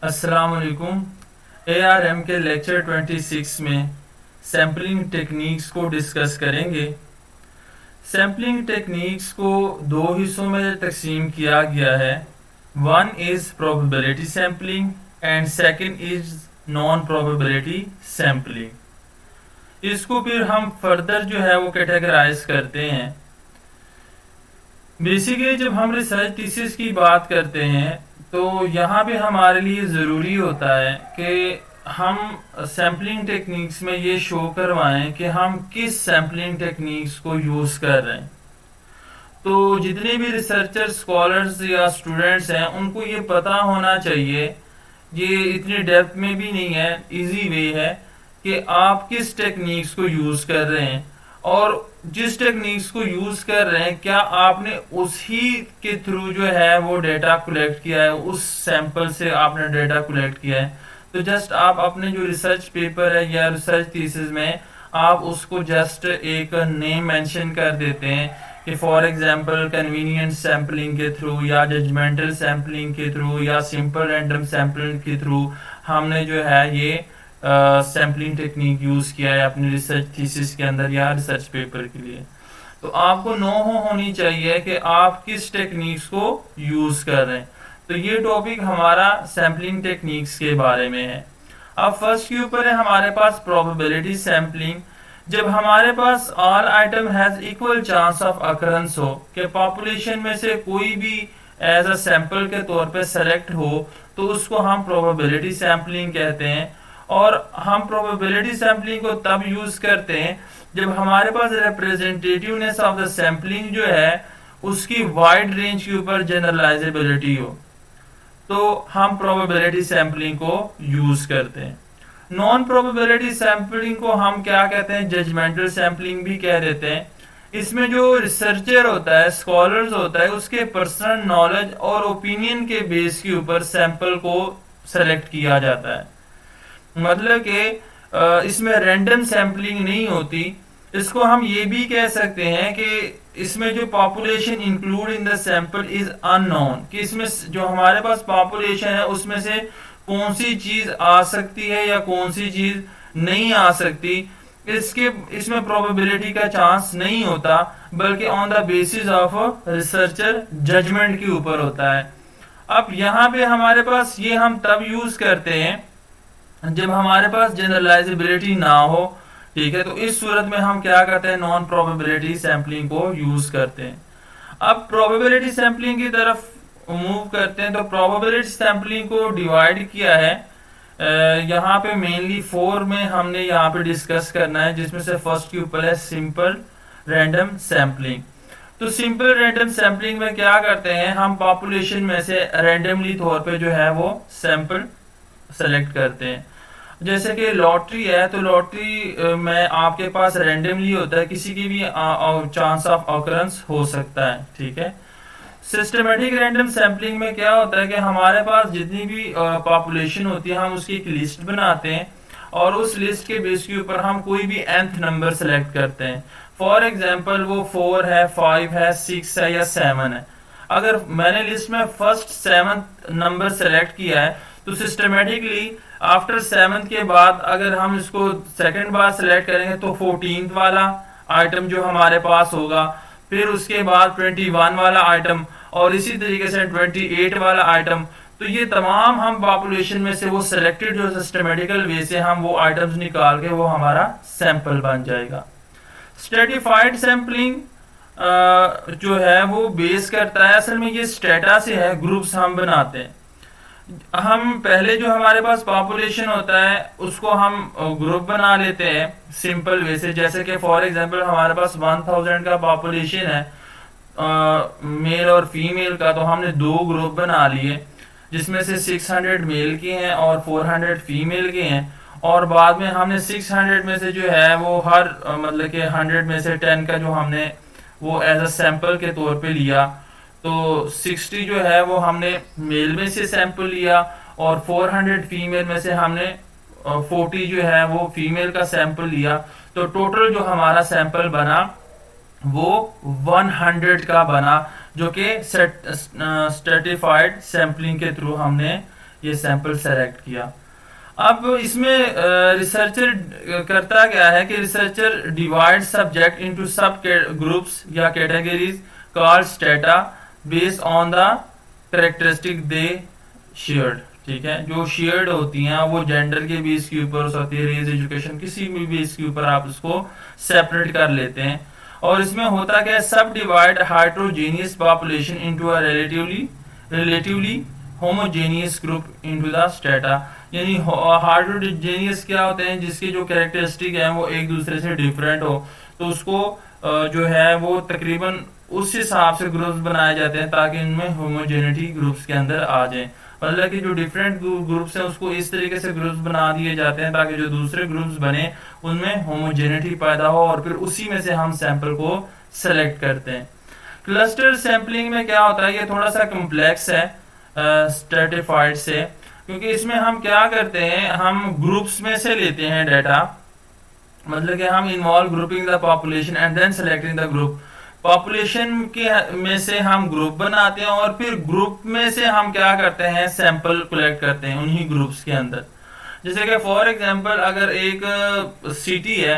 अस्सलाम वालेकुम। एआरएम के लेक्चर 26 में सैम्पलिंग टेक्निक्स को डिस्कस करेंगे। सैम्पलिंग टेक्निक्स को दो हिस्सों में तकसीम किया गया है। One is probability sampling and second is non probability sampling. इसको फिर हम फर्दर जो है वो कैटेगराइज करते हैं। बेसिकली जब हम रिसर्च थीसिस की बात करते हैं तो यहाँ पे हमारे लिए ज़रूरी होता है कि हम सैम्पलिंग टेक्निक्स में ये शो करवाएं कि हम किस सैम्पलिंग टेक्निक्स को यूज़ कर रहे हैं। तो जितने भी रिसर्चर स्कॉलर्स या स्टूडेंट्स हैं उनको ये पता होना चाहिए, ये इतनी डेप्थ में भी नहीं है, इजी वे है कि आप किस टेक्निक्स को यूज़ कर रहे हैं और जिस टेक्निक्स को यूज़ कर रहे हैं क्या आपने उसी के थ्रू जो है वो डेटा कलेक्ट किया है, उस सैंपल से आपने डेटा कलेक्ट किया है। तो जस्ट आप अपने जो रिसर्च पेपर है या रिसर्च थीसिस में आप उसको जस्ट एक नेम मेंशन कर देते हैं कि फॉर एग्जांपल कन्वीनियंट सैम्पलिंग के थ्रू या जजमेंटल सैम्पलिंग के थ्रू या सिंपल रैंडम सैम्पलिंग के थ्रू हमने जो है ये सैम्पलिंग टेक्निक यूज किया है अपनी रिसर्च थीसिस के अंदर या रिसर्च पेपर के लिए। तो आपको नो होनी चाहिए कि आप किस टेक्निक्स को यूज कर रहे हैं। तो ये टॉपिक हमारा सैम्पलिंग टेक्निक्स के बारे में है। अब फर्स्ट के ऊपर है हमारे पास प्रोबेबिलिटी सैम्पलिंग। जब हमारे पास all item has equal chance of occurrence हो कि पॉपुलेशन में से कोई भी एज अ सैंपल के तौर पे सेलेक्ट हो तो उसको हम प्रोबेबिलिटी सैम्पलिंग कहते हैं। और हम प्रोबेबिलिटी सैम्पलिंग को तब यूज करते हैं जब हमारे पास रिप्रेजेंटेटिवनेस ऑफ द सैम्पलिंग जो है उसकी वाइड रेंज के ऊपर जनरलाइजेबिलिटी हो, तो हम प्रोबेबिलिटी सैम्पलिंग को यूज करते हैं। नॉन प्रोबेबिलिटी सैम्पलिंग को हम क्या कहते हैं, जजमेंटल सैम्पलिंग भी कह देते हैं। इसमें जो रिसर्चर होता है, स्कॉलर्स होता है, उसके पर्सनल नॉलेज और ओपिनियन के बेस के ऊपर सैंपल को सेलेक्ट किया जाता है। मतलब कि इसमें रैंडम सैम्पलिंग नहीं होती। इसको हम ये भी कह सकते हैं कि इसमें जो population include in the sample is unknown, कि इसमें जो हमारे पास पॉपुलेशन है उसमें से कौन सी चीज आ सकती है या कौन सी चीज नहीं आ सकती, इसमें प्रोबेबिलिटी का चांस नहीं होता, बल्कि on the basis of researcher judgement के ऊपर होता है। अब यहाँ पे हमारे पास ये हम तब यूज करते हैं जब हमारे पास जनरलाइजेबिलिटी ना हो। ठीक है, तो इस सूरत में हम क्या करते हैं, नॉन प्रोबेबिलिटी सैम्पलिंग को यूज करते हैं। अब प्रोबेबिलिटी सैम्पलिंग की तरफ मूव करते हैं। तो प्रोबेबिलिटी सैम्पलिंग को डिवाइड किया है यहाँ पे मेनली 4 में हमने यहाँ पे डिस्कस करना है, जिसमें से फर्स्ट के ऊपर है सिंपल रैंडम सैम्पलिंग। तो सिंपल रैंडम सैम्पलिंग में क्या करते हैं, हम पॉपुलेशन में से रैंडमली तौर पे जो है वो सैंपल सेलेक्ट करते हैं। जैसे कि लॉटरी है, तो लॉटरी में आपके पास रैंडमली होता है, किसी की भी चांस ऑफ ऑकरेंस हो सकता है। ठीक है, सिस्टमेटिक रैंडम सैम्पलिंग में क्या होता है कि हमारे पास जितनी भी पॉपुलेशन होती है हम उसकी एक लिस्ट बनाते हैं और उस लिस्ट के बेस के ऊपर हम कोई भी nth नंबर सेलेक्ट करते हैं। फॉर एग्जांपल वो 4 है, 5 है, 6 है या 7 है। अगर मैंने लिस्ट में फर्स्ट 7th नंबर सेलेक्ट किया है तो सिस्टमेटिकली आफ्टर 7th के बाद अगर हम इसको सेकंड बार सेलेक्ट करेंगे तो 14th वाला आइटम जो हमारे पास होगा, फिर उसके बाद 21 वाला आइटम और इसी तरीके से 28 वाला आइटम। तो ये तमाम हम पॉपुलेशन में से वो सिलेक्टेड जो सिस्टमेटिकल वे से हम वो आइटम्स निकाल के वो हमारा सैंपल बन जाएगा। स्ट्रेटिफाइड सैम्पलिंग जो है वो बेस करता है, असल में ये स्टेटा से है, ग्रुप्स हम बनाते हैं। हम पहले जो हमारे पास पॉपुलेशन होता है उसको हम ग्रुप बना लेते हैं सिंपल वे से। जैसे कि फॉर एग्जांपल हमारे पास 1000 का पॉपुलेशन है मेल और फीमेल का, तो हमने 2 ग्रुप बना लिए जिसमें से 600 मेल के हैं और 400 फीमेल के हैं। और बाद में हमने 600 में से जो है वो हर मतलब कि 100 में से 10 का जो हमने वो एज अ सैंपल के तौर पे लिया। तो 60 जो है वो हमने मेल में से सैंपल लिया और 400 फीमेल में से हमने 40 जो है वो फीमेल का सैंपल लिया। तो टोटल जो हमारा सैंपल बना वो 100 का बना, जो कि स्ट्रेटिफाइड सैम्पलिंग के थ्रू हमने ये सैंपल सेलेक्ट किया। अब इसमें रिसर्चर करता क्या है कि researcher divide subject into sub groups या categories called strata based on the characteristic they shared. ठीक है, जो शेयर्ड होती हैं वो जेंडर के बेस के ऊपर हो सकती है, रेज, एजुकेशन, किसी भी बेस के ऊपर आप उसको सेपरेट कर लेते हैं। और इसमें होता क्या है, subdivide heterogeneous population into a relatively homogeneous group into the strata. यानी हाइड्रोजेनियस क्या होते हैं, जिसके जो कैरेक्टरिस्टिक है वो एक दूसरे से डिफरेंट हो, तो उसको जो है वो तकरीबन उस हिसाब से ग्रुप्स बनाए जाते हैं ताकि इनमें होमोजेनिटी ग्रुप्स के अंदर आ जाए। मतलब कि जो डिफरेंट ग्रुप्स हैं उसको इस तरीके से ग्रुप्स बना दिए जाते हैं ताकि जो दूसरे ग्रुप्स बने उनमें होमोजेनिटी पैदा हो, और फिर उसी में से हम सैंपल को सेलेक्ट करते हैं। क्लस्टर सैंपलिंग में क्या होता है, ये थोड़ा सा कॉम्प्लेक्स है स्ट्रेटिफाइड से, क्योंकि इसमें हम क्या करते हैं, हम ग्रुप्स में से लेते हैं डाटा। मतलब कि हम involve grouping the population and then selecting the group. Population के में से हम ग्रुप बनाते हैं और फिर ग्रुप में से हम क्या करते हैं, सैंपल कलेक्ट करते हैं उन्हीं ग्रुप्स के अंदर। जैसे कि फॉर एग्जांपल अगर एक सिटी है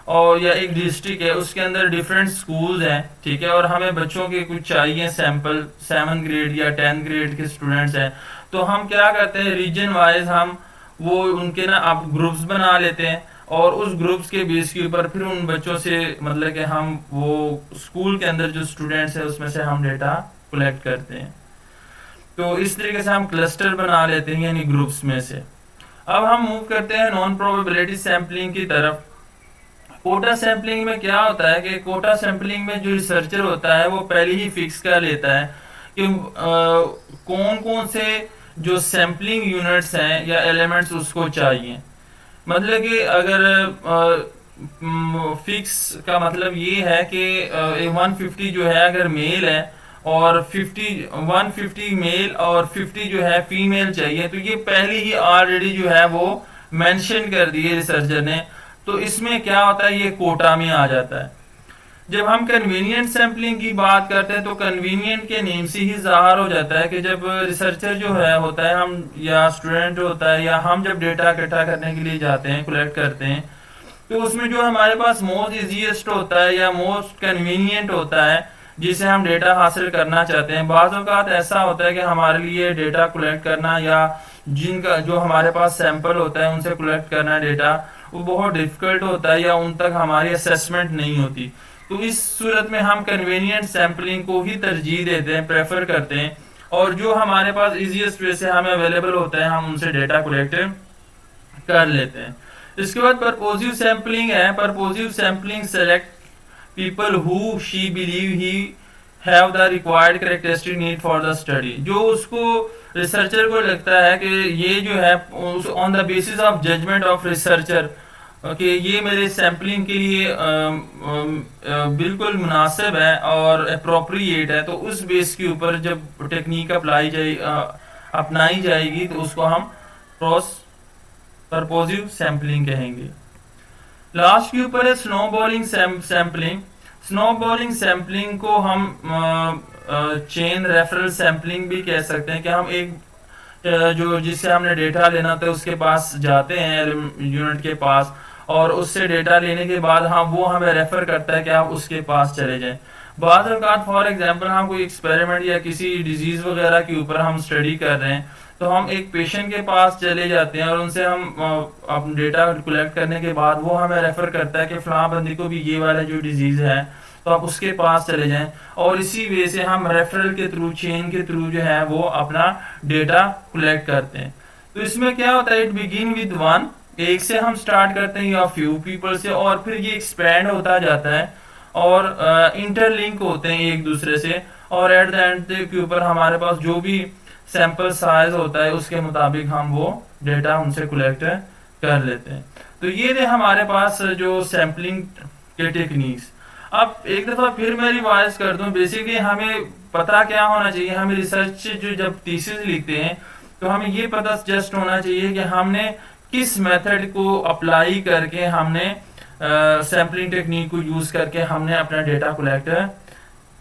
और या एक डिस्ट्रिक्ट है, उसके अंदर डिफरेंट स्कूल्स हैं, ठीक है, और हमें बच्चों के कुछ चाहिए सैंपल, 7 ग्रेड या 10 ग्रेड के स्टूडेंट्स हैं, तो हम क्या करते हैं, रीजन वाइज हम वो उनके ना आप ग्रुप्स बना लेते हैं और उस ग्रुप्स के बेस के ऊपर फिर उन बच्चों से मतलब कि हम वो स्कूल के अंदर जो स्टूडेंट्स है उसमें से हम डेटा कलेक्ट करते हैं। तो इस तरीके से हम क्लस्टर बना लेते हैं यानी ग्रुप्स में से। अब हम मूव करते हैं नॉन प्रोबेबिलिटी सैंपलिंग की तरफ। कोटा सैंपलिंग में क्या होता है कि कोटा सैंपलिंग में जो रिसर्चर होता है वो पहले ही फिक्स कर लेता है कि कौन कौन से जो सैंपलिंग यूनिट्स हैं या एलिमेंट्स उसको चाहिए। मतलब कि अगर फिक्स का मतलब ये है कि 150 जो है अगर मेल है और 150 मेल और 50 जो है फीमेल चाहिए, तो ये पहले ही ऑलरेडी जो है वो मेंशन कर दिए रिसर्चर ने। तो इसमें क्या होता है, ये कोटा में आ जाता है। जब हम कन्वीनियंट सैंपलिंग की बात करते हैं तो कन्वीनियंट के नेम से ही जाहिर हो जाता है कि जब रिसर्चर जो है होता है, हम या स्टूडेंट होता है या हम जब डेटा इकट्ठा करने के लिए जाते हैं, कलेक्ट करते हैं, तो उसमें जो हमारे पास मोस्ट इजीएस्ट होता है या मोस्ट कन्वीनियंट होता है जिसे हम डेटा हासिल करना चाहते हैं। बाज़ औक़ात ऐसा होता है कि हमारे लिए डेटा कलेक्ट करना या जिनका जो हमारे पास सैंपल होता है उनसे कलेक्ट करना डेटा वो बहुत डिफिकल्ट होता है या उन तक हमारी असेसमेंट नहीं होती। तो इस सूरत में हम कन्वीनियंट सैंपलिंग को ही तरजीह देते हैं, प्रेफर करते हैं, और जो हमारे पास इजीएस्ट वे से हमें अवेलेबल होता है हम उनसे डेटा कलेक्ट कर लेते हैं। इसके बाद परपोजिव सैंपलिंग है। Purposive sampling select people who she believe he have the required characteristic need for the study. जो उसको रिसर्चर को लगता है कि ये जो है on the basis of judgement of researcher कि ये मेरे सैंपलिंग के लिए बिल्कुल मुनासिब है और अप्रोप्रिएट है, तो उस बेस के ऊपर जब टेक्निक अपनाई जाएगी तो उसको हम परपोजिव सैंपलिंग कहेंगे। लास्ट के ऊपर है स्नोबॉलिंग सैंपलिंग। स्नोबॉलिंग सैंपलिंग को हम चेन रेफरल सैंपलिंग भी कह सकते हैं कि हम एक जो जिससे हमने डेटा लेना था उसके पास जाते हैं यूनिट के पास, और उससे डेटा लेने के बाद हम वो हमें रेफर करता है कि आप उसके पास चले जाएं। बाद औक़ात फॉर एग्जांपल हम कोई एक्सपेरिमेंट या किसी डिजीज वगैरह के ऊपर हम स्टडी कर रहे हैं तो हम एक पेशेंट के पास चले जाते हैं और उनसे हम डेटा कलेक्ट करने के बाद वो हमें रेफर करता है कि फलां बंदी को भी ये वाला जो डिजीज है तो आप उसके पास चले जाएं, और इसी वे से हम रेफरल के थ्रू, चेन के थ्रू जो है वो अपना डेटा कलेक्ट करते हैं। तो इसमें क्या होता है, इट बिगिन विद वन, एक से हम स्टार्ट करते हैं या फ्यू पीपल से, और फिर ये एक्सपेंड होता जाता है और इंटरलिंक होते हैं एक दूसरे से, और एट द एंड के ऊपर हमारे पास जो भी सैंपल साइज होता है उसके मुताबिक हम वो डेटा उनसे कलेक्ट कर लेते हैं। तो ये थे हमारे पास जो सैंपलिंग के टेक्निक्स। अब एक दफा फिर मैं रिवाइज कर दूं, बेसिकली हमें पता क्या होना चाहिए, हमें रिसर्च जो जब थीसिस लिखते हैं तो हमें ये पता जस्ट होना चाहिए कि हमने किस मेथड को अप्लाई करके हमने सैम्पलिंग टेक्निक को यूज करके हमने अपना डेटा कलेक्ट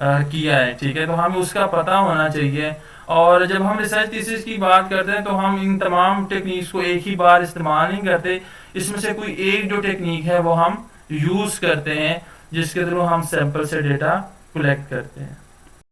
किया है, ठीक है, तो हमें उसका पता होना चाहिए। और जब हम रिसर्च थीसिस की बात करते हैं तो हम इन तमाम टेक्निक्स को एक ही बार इस्तेमाल नहीं करते, इसमें से कोई एक जो टेक्निक है वो हम यूज करते हैं जिसके थ्रू हम सैंपल से डेटा कलेक्ट करते हैं।